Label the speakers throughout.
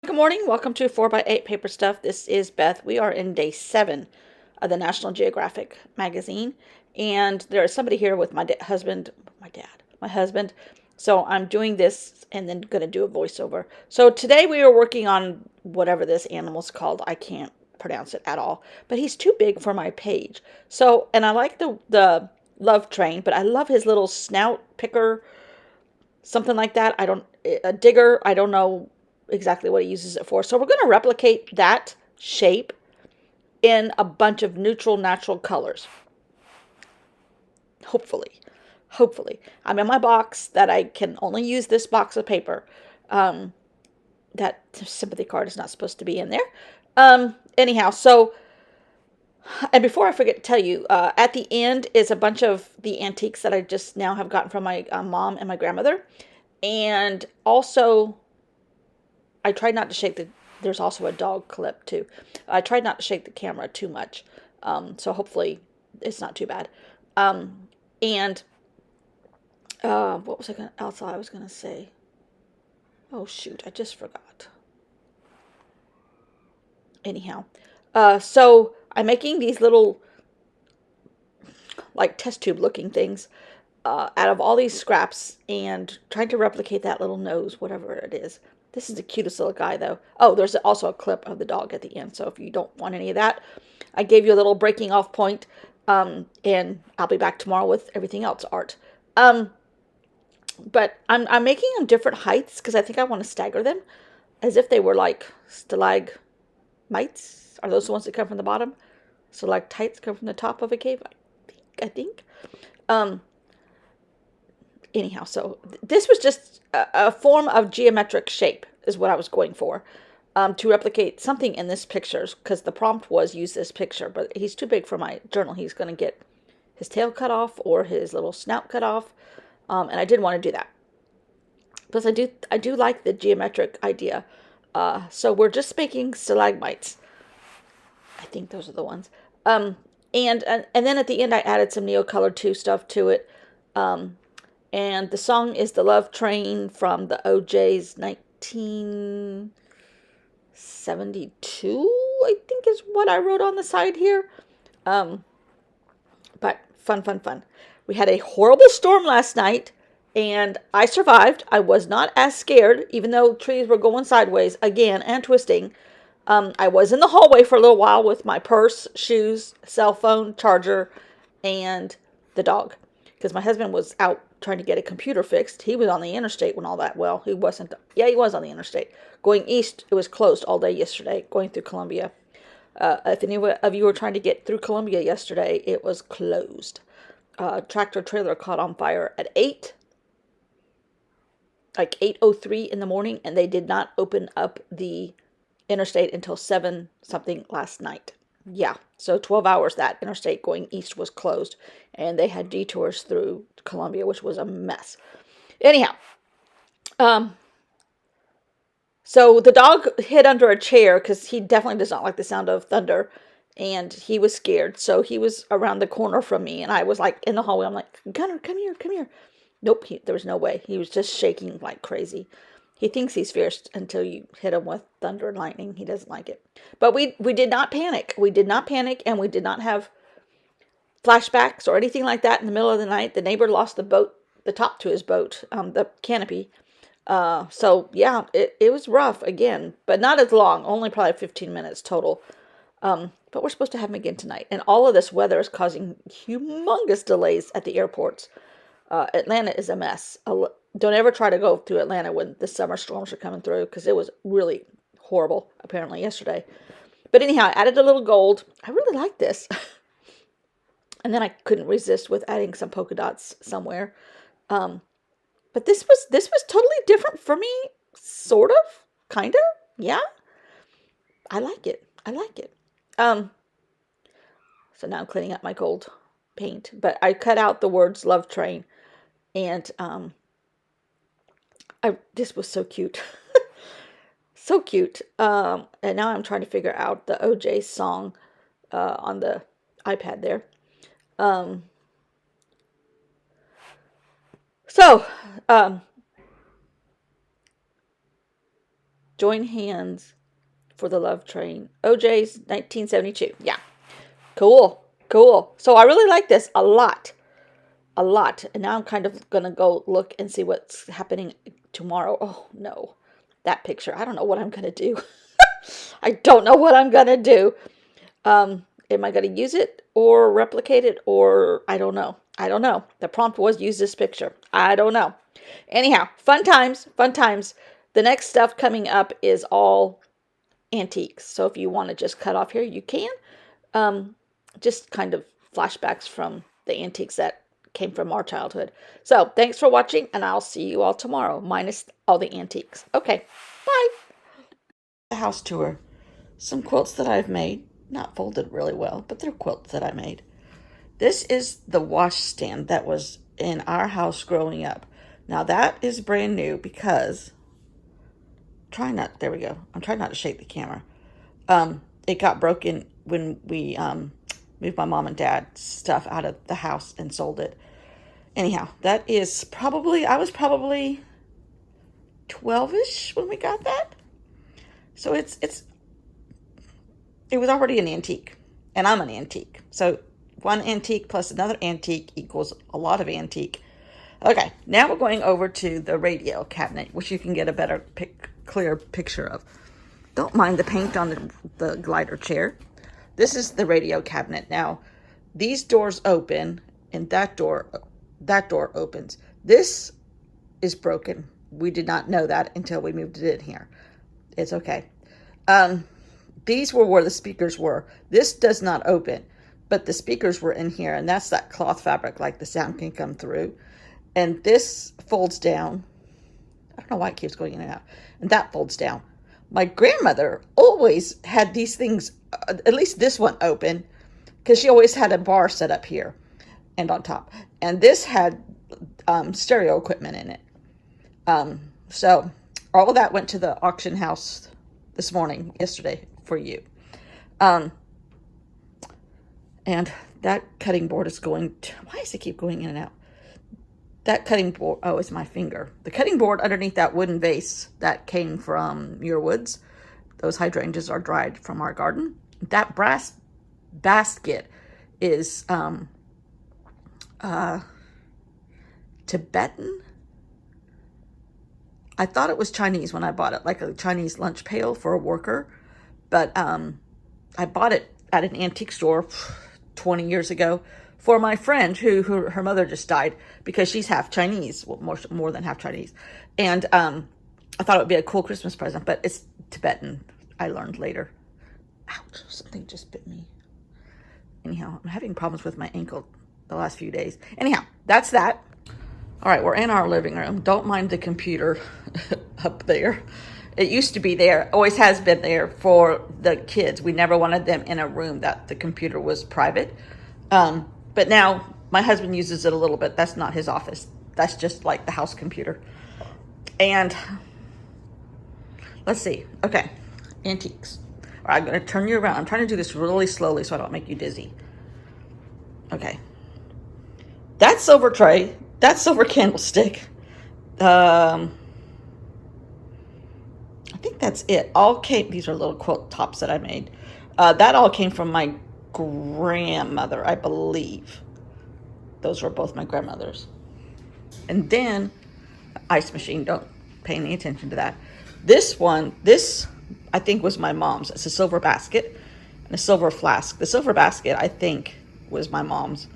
Speaker 1: Good morning. Welcome to 4x8 Paper Stuff. This is Beth. We are in day 7 of the National Geographic magazine. And there is somebody here with my husband. So I'm doing this and then going to do a voiceover. So today we are working on whatever this animal's called. I can't pronounce it at all. But he's too big for my page. So, and I like the love train, but I love his little snout picker, something like that. A digger. I don't know exactly what he uses it for. So we're going to replicate that shape in a bunch of neutral natural colors. Hopefully. I'm in my box that I can only use this box of paper. That sympathy card is not supposed to be in there. Anyhow, so, and before I forget to tell you, at the end is a bunch of the antiques that I just now have gotten from my mom and my grandmother. And also, I tried not to shake there's also a dog clip too. I tried not to shake the camera too much. So hopefully it's not too bad. And what was I was going to say? Oh shoot, I just forgot. Anyhow, so I'm making these little like test tube looking things out of all these scraps and trying to replicate that little nose, whatever it is. This is the cutest little guy, though. Oh, there's also a clip of the dog at the end, so if you don't want any of that, I gave you a little breaking off point, and I'll be back tomorrow with everything else art. But I'm making them different heights because I think I want to stagger them as if they were like stalagmites. Are those the ones that come from the bottom? Stalactites come from the top of a cave, I think. Anyhow, so this was just a form of geometric shape is what I was going for, to replicate something in this picture, because the prompt was use this picture, but he's too big for my journal. He's going to get his tail cut off or his little snout cut off, and I didn't want to do that. Plus, I do like the geometric idea. So we're just making stalagmites. I think those are the ones. And then at the end, I added some Neocolor 2 stuff to it. And the song is The Love Train from the OJ's 1972, I think is what I wrote on the side here. But fun. We had a horrible storm last night, and I survived. I was not as scared, even though trees were going sideways again and twisting. I was in the hallway for a little while with my purse, shoes, cell phone, charger, and the dog. Because my husband was out trying to get a computer fixed. He was on the interstate when all that, well, he wasn't. Yeah, he was on the interstate. Going east, it was closed all day yesterday, going through Columbia. If any of you were trying to get through Columbia yesterday, it was closed. Tractor trailer caught on fire at 8:03 in the morning, and they did not open up the interstate until 7 something last night. Yeah, so 12 hours that interstate going east was closed, and they had detours through Columbia, which was a mess. Anyhow, so the dog hid under a chair because he definitely does not like the sound of thunder, and he was scared. So he was around the corner from me, and I was like in the hallway. I'm like, Gunner, come here. Nope, there was no way. He was just shaking like crazy. He thinks he's fierce until you hit him with thunder and lightning. He doesn't like it. But we did not panic. We did not panic, and we did not have flashbacks or anything like that in the middle of the night. The neighbor lost the top to his boat, the canopy. So yeah, it was rough again, but not as long. Only probably 15 minutes total. But we're supposed to have him again tonight. And all of this weather is causing humongous delays at the airports. Atlanta is a mess. Don't ever try to go through Atlanta when the summer storms are coming through, because it was really horrible, apparently, yesterday. But anyhow, I added a little gold. I really like this. And then I couldn't resist with adding some polka dots somewhere. But this was totally different for me, sort of, kind of. Yeah, I like it. So now I'm cleaning up my gold paint, but I cut out the words "Love Train," and this was so cute. So cute. And now I'm trying to figure out the OJ song on the iPad there. So, Join hands for the love train. OJ's 1972. Yeah. Cool. Cool. So I really like this a lot. A lot. And now I'm kind of going to go look and see what's happening tomorrow. Oh, no. That picture. I don't know what I'm going to do. I don't know what I'm going to do. Am I going to use it or replicate it, or I don't know. I don't know. The prompt was use this picture. I don't know. Anyhow, fun times, fun times. The next stuff coming up is all antiques. So if you want to just cut off here, you can. Just kind of flashbacks from the antiques that came from our childhood. So thanks for watching, and I'll see you all tomorrow, minus all the antiques. Okay, bye. The house tour. Some quilts that I've made. Not folded really well, but they're quilts that I made. This is the washstand that was in our house growing up. Now that is brand new because, there we go. I'm trying not to shake the camera. It got broken when we moved my mom and dad's stuff out of the house and sold it. Anyhow, that is I was probably 12-ish when we got that. So it was already an antique, and I'm an antique. So one antique plus another antique equals a lot of antique. Okay, now we're going over to the radio cabinet, which you can get a better, clear picture of. Don't mind the paint on the glider chair. This is the radio cabinet. Now, these doors open, and that door opens. This is broken. We did not know that until we moved it in here. It's okay. These were where the speakers were. This does not open, but the speakers were in here, and that's that cloth fabric, like the sound can come through. And this folds down. I don't know why it keeps going in and out. And that folds down. My grandmother always had these things, at least this one open, because she always had a bar set up here and on top. And this had stereo equipment in it. So all of that went to the auction house yesterday for you. And that cutting board is going to, why does it keep going in and out? That cutting board, oh, it's my finger. The cutting board underneath that wooden vase that came from Muir Woods, those hydrangeas are dried from our garden. That brass basket is Tibetan. I thought it was Chinese when I bought it, like a Chinese lunch pail for a worker. But I bought it at an antique store 20 years ago for my friend who her mother just died, because she's half Chinese, well, more than half Chinese. And I thought it would be a cool Christmas present, but it's Tibetan, I learned later. Ouch, something just bit me. Anyhow, I'm having problems with my ankle the last few days. Anyhow, that's that. All right, we're in our living room. Don't mind the computer up there. It used to be there, always has been there for the kids. We never wanted them in a room that the computer was private. But now my husband uses it a little bit. That's not his office. That's just like the house computer. And let's see. Okay, antiques. All right, I'm going to turn you around. I'm trying to do this really slowly so I don't make you dizzy. Okay. That silver tray, that silver candlestick, I think that's it. These are little quilt tops that I made. That all came from my grandmother, I believe. Those were both my grandmothers. And then, ice machine, don't pay any attention to that. This I think was my mom's. It's a silver basket and a silver flask. The silver basket, I think, was my mom's.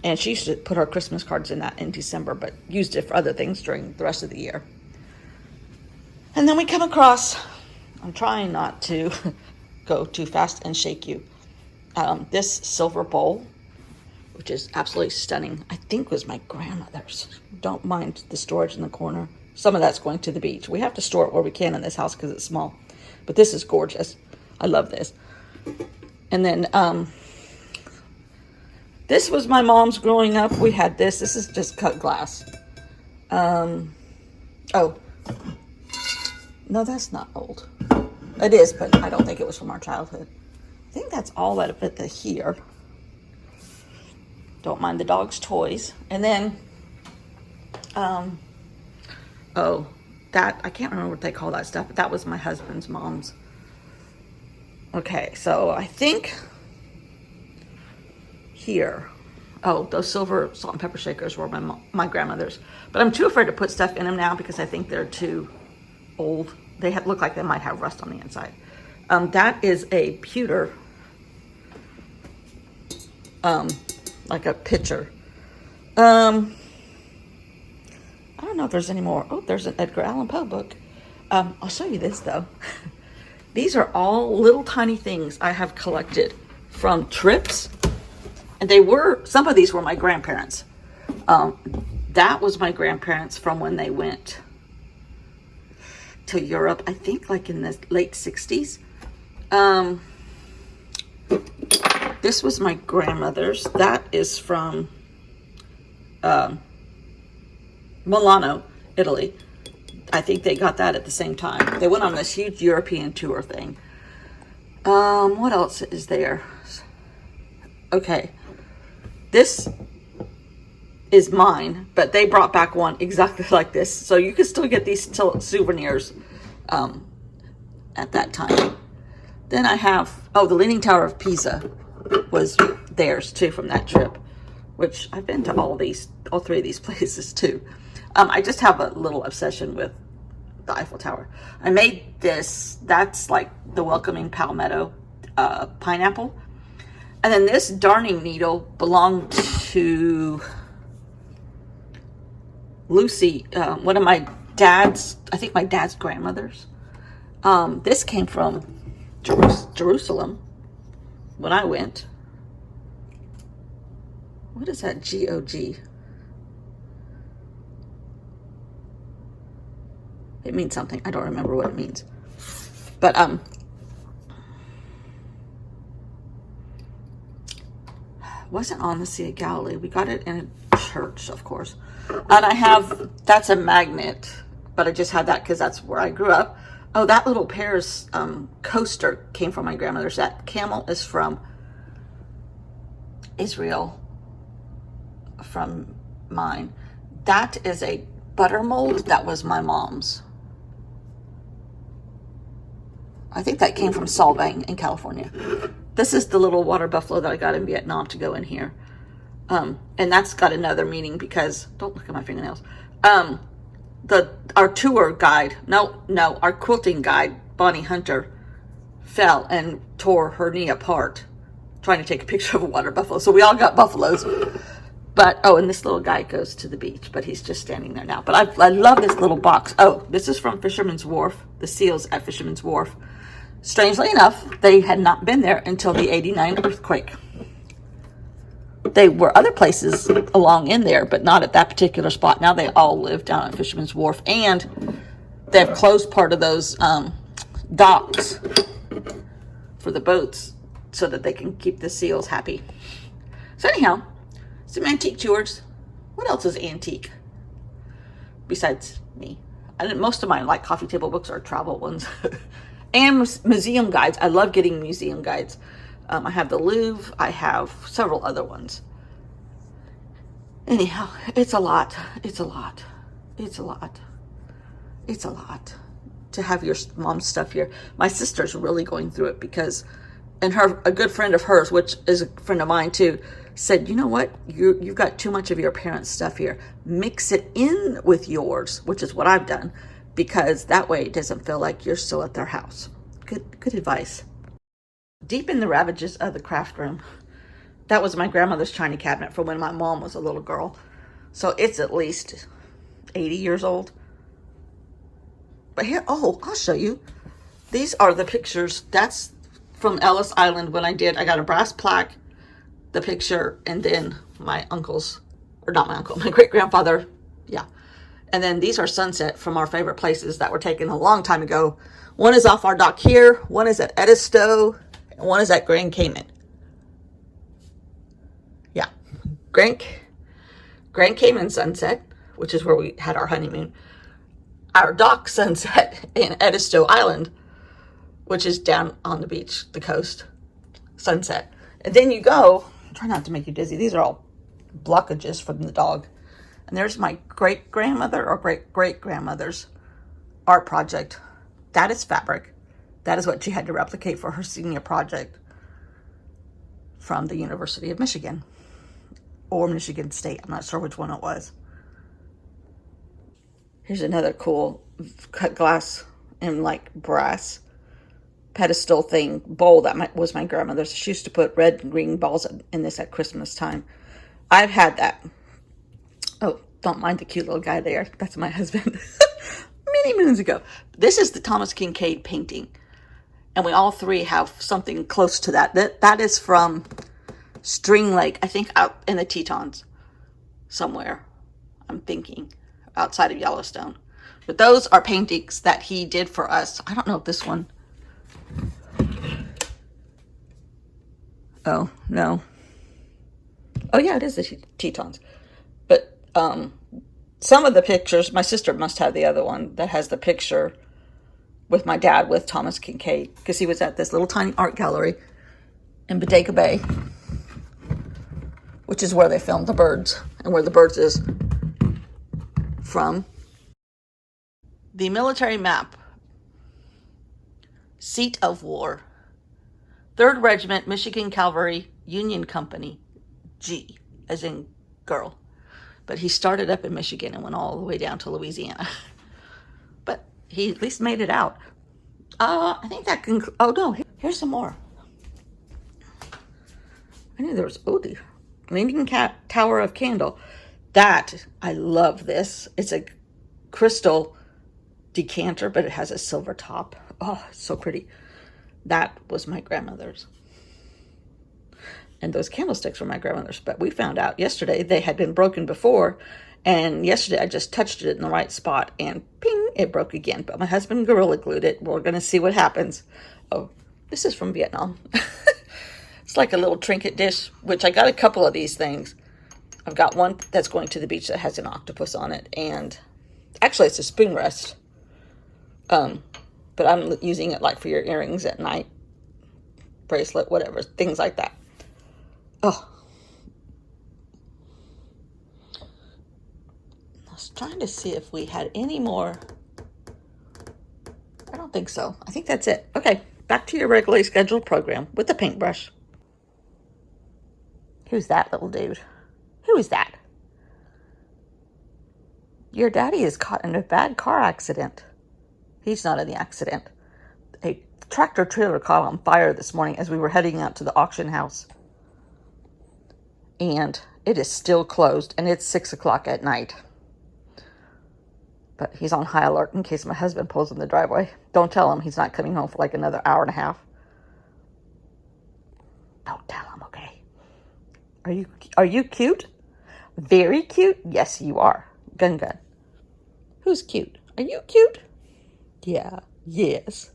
Speaker 1: And she used to put her Christmas cards in that in December, but used it for other things during the rest of the year. And then we come across, I'm trying not to go too fast and shake you, this silver bowl, which is absolutely stunning. I think was my grandmother's. Don't mind the storage in the corner. Some of that's going to the beach. We have to store it where we can in this house because it's small. But this is gorgeous. I love this. And then this was my mom's growing up. We had this. This is just cut glass. Oh. No, that's not old. It is, but I don't think it was from our childhood. I think that's all that fit here. Don't mind the dog's toys. And then, that, I can't remember what they call that stuff, but that was my husband's mom's. Okay, so I think here, oh, those silver salt and pepper shakers were my grandmother's. But I'm too afraid to put stuff in them now because I think they're too old. They look like they might have rust on the inside. That is a pewter, like a pitcher. I don't know if there's any more. Oh, there's an Edgar Allan Poe book. I'll show you this though. These are all little tiny things I have collected from trips. And some of these were my grandparents. That was my grandparents from when they went to Europe, I think like in the late 60s. This was my grandmother's. That is from Milano, Italy. I think they got that at the same time. They went on this huge European tour thing. What else is there? Okay. This is mine, but they brought back one exactly like this. So you can still get these souvenirs at that time. Then I have, oh, the Leaning Tower of Pisa was theirs too from that trip, which I've been to all three of these places too. I just have a little obsession with the Eiffel Tower. I made this, that's like the welcoming palmetto pineapple. And then this darning needle belonged to Lucy, one of my dad's, I think my dad's grandmother's. This came from Jerusalem when I went. What is that G-O-G? It means something. I don't remember what it means. But, wasn't on the Sea of Galilee. We got it in a church, of course. And I have, that's a magnet, but I just had that because that's where I grew up. Oh, that little Paris coaster came from my grandmother's. That camel is from Israel, from mine. That is a butter mold. That was my mom's. I think that came from Solvang in California. This is the little water buffalo that I got in Vietnam to go in here. And that's got another meaning because, don't look at my fingernails. Our tour guide, our quilting guide, Bonnie Hunter, fell and tore her knee apart trying to take a picture of a water buffalo. So we all got buffaloes. But, oh, and this little guy goes to the beach, but he's just standing there now. But I love this little box. Oh, this is from Fisherman's Wharf, the seals at Fisherman's Wharf. Strangely enough, they had not been there until the '89 earthquake. They were other places along in there, but not at that particular spot. Now they all live down at Fisherman's Wharf, and they've closed part of those docks for the boats so that they can keep the seals happy. So anyhow, some antique tours. What else is antique besides me? Most of mine, like coffee table books, are travel ones. And museum guides. I love getting museum guides. I have the Louvre. I have several other ones. Anyhow, it's a lot. It's a lot. It's a lot. It's a lot to have your mom's stuff here. My sister's really going through it because, and a good friend of hers, which is a friend of mine too, said, you know what? You've got too much of your parents' stuff here. Mix it in with yours, which is what I've done, because that way it doesn't feel like you're still at their house. Good advice. Deep in the ravages of the craft room, that was my grandmother's china cabinet from when my mom was a little girl. So it's at least 80 years old. But here, oh, I'll show you. These are the pictures. That's from Ellis Island when I got a brass plaque, the picture, and then my uncle's, or not my uncle, my great-grandfather, yeah. And then these are sunset from our favorite places that were taken a long time ago. One is off our dock here, one is at Edisto, and one is at Grand Cayman. Yeah, Grand Cayman sunset, which is where we had our honeymoon. Our dock sunset in Edisto Island, which is down on the beach, the coast, sunset. And then you go, try not to make you dizzy. These are all blockages from the dog. And there's my great-grandmother or great-great-grandmother's art project. That is fabric. That is what she had to replicate for her senior project from the University of Michigan or Michigan State. I'm not sure which one it was. Here's another cool cut glass and like brass pedestal thing bowl that was my grandmother's. She used to put red and green balls in this at Christmas time. I've had that. Oh, don't mind the cute little guy there. That's my husband. Many moons ago. This is the Thomas Kincaid painting. And we all three have something close to that. That is from String Lake, I think out in the Tetons somewhere. I'm thinking outside of Yellowstone. But those are paintings that he did for us. I don't know if this one. Oh, no. Oh, yeah, it is the Tetons. But some of the pictures, my sister must have the other one that has the picture with my dad with Thomas Kincaid, because he was at this little tiny art gallery in Bodega Bay, which is where they filmed The Birds, and where The Birds is from. The military map. Seat of war. 3rd Regiment, Michigan Cavalry, Union Company, G, as in girl. But he started up in Michigan and went all the way down to Louisiana. But he at least made it out. I think that can. Oh no, here's some more. I knew there was the Leaning Tower of Candle. That, I love this. It's a crystal decanter, but it has a silver top. Oh, it's so pretty. That was my grandmother's. And those candlesticks were my grandmother's. But we found out yesterday they had been broken before. And yesterday I just touched it in the right spot and ping, it broke again. But my husband Gorilla Glued it. We're going to see what happens. Oh, this is from Vietnam. It's like a little trinket dish, which I got a couple of these things. I've got one that's going to the beach that has an octopus on it. And actually it's a spoon rest. But I'm using it like for your earrings at night. Bracelet, whatever. Things like that. Oh. I was trying to see if we had any more. I don't think so. I think that's it. Okay, back to your regularly scheduled program with the paintbrush. Who's that little dude? Who is that? Your daddy is caught in a bad car accident. He's not in the accident. A tractor trailer caught on fire this morning as we were heading out to the auction house. And it is still closed, and it's 6 o'clock at night. But he's on high alert in case my husband pulls in the driveway. Don't tell him he's not coming home for like another hour and a half. Don't tell him, okay? Are you cute? Very cute? Yes, you are. Gun. Who's cute? Are you cute? Yeah. Yes.